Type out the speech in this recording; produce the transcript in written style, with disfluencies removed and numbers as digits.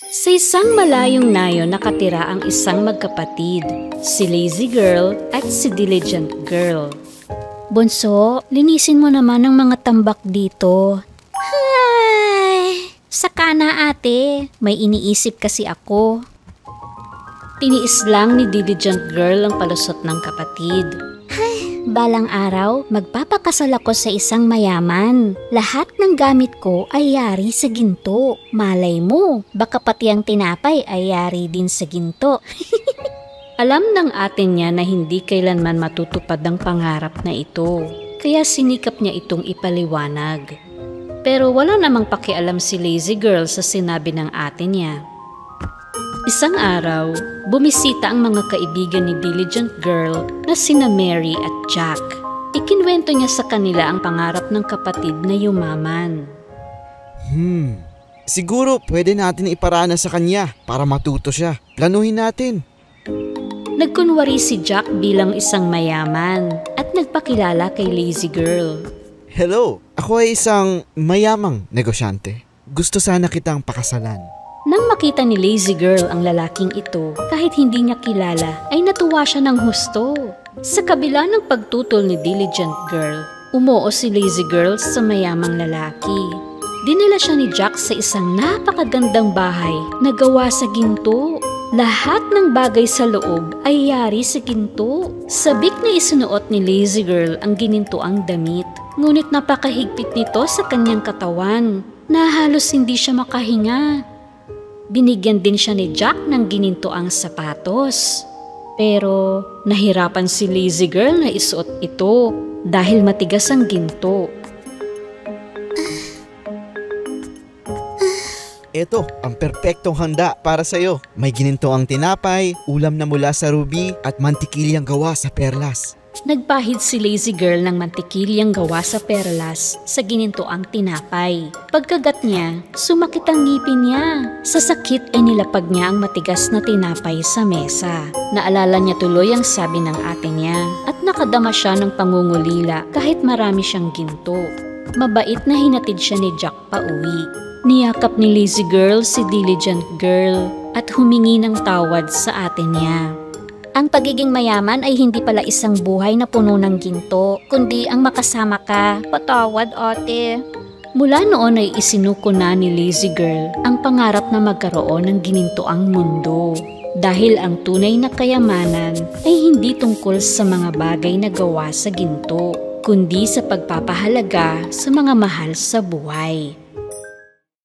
Sa isang malayong nayon nakatira ang isang magkapatid, si Lazy Girl at si Diligent Girl. Bunso, linisin mo naman ang mga tambak dito. Ay, saka na ate, may iniisip kasi ako. Tiniis lang ni Diligent Girl ang palusot ng kapatid. Balang araw, magpapakasal ako sa isang mayaman. Lahat ng gamit ko ay yari sa ginto. Malay mo, baka pati ang tinapay ay yari din sa ginto. Alam ng ate niya na hindi kailanman matutupad ang pangarap na ito. Kaya sinikap niya itong ipaliwanag. Pero wala namang pakialam si Lazy Girl sa sinabi ng ate niya. Isang araw, bumisita ang mga kaibigan ni Diligent Girl na sina Mary at Jack. Ikinwento niya sa kanila ang pangarap ng kapatid na yumaman. Siguro pwede natin iparana sa kanya para matuto siya. Planuhin natin. Nagkunwari si Jack bilang isang mayaman at nagpakilala kay Lazy Girl. Hello, ako ay isang mayamang negosyante. Gusto sana kitang pakasalan. Nang makita ni Lazy Girl ang lalaking ito, kahit hindi niya kilala, ay natuwa siya ng husto. Sa kabila ng pagtutol ni Diligent Girl, umuo si Lazy Girl sa mayamang lalaki. Dinala siya ni Jack sa isang napakagandang bahay na gawa sa ginto. Lahat ng bagay sa loob ay yari sa ginto. Sabik na isunuot ni Lazy Girl ang ginintoang damit. Ngunit napakahigpit nito sa kanyang katawan na halos hindi siya makahinga. Binigyan din siya ni Jack ng ginintoang sapatos. Pero nahirapan si Lazy Girl na isuot ito dahil matigas ang ginto. Ito, ang perpektong handa para sa'yo. May ginintoang tinapay, ulam na mula sa ruby at mantikilyang gawa sa perlas. Nagpahid si Lazy Girl ng mantikilyang gawa sa perlas sa ginintoang tinapay. Pagkagat niya, sumakit ang ngipin niya. Sa sakit ay nilapag niya ang matigas na tinapay sa mesa. Naalala niya tuloy ang sabi ng ate niya at nakadama siya ng pangungulila kahit marami siyang ginto. Mabait na hinatid siya ni Jack pauwi. Niyakap ni Lazy Girl si Diligent Girl at humingi ng tawad sa ate niya. Ang pagiging mayaman ay hindi pala isang buhay na puno ng ginto, kundi ang makasama ka. Patawad, ate. Mula noon ay isinuko na ni Lazy Girl ang pangarap na magkaroon ng ginintoang mundo. Dahil ang tunay na kayamanan ay hindi tungkol sa mga bagay na gawa sa ginto, kundi sa pagpapahalaga sa mga mahal sa buhay.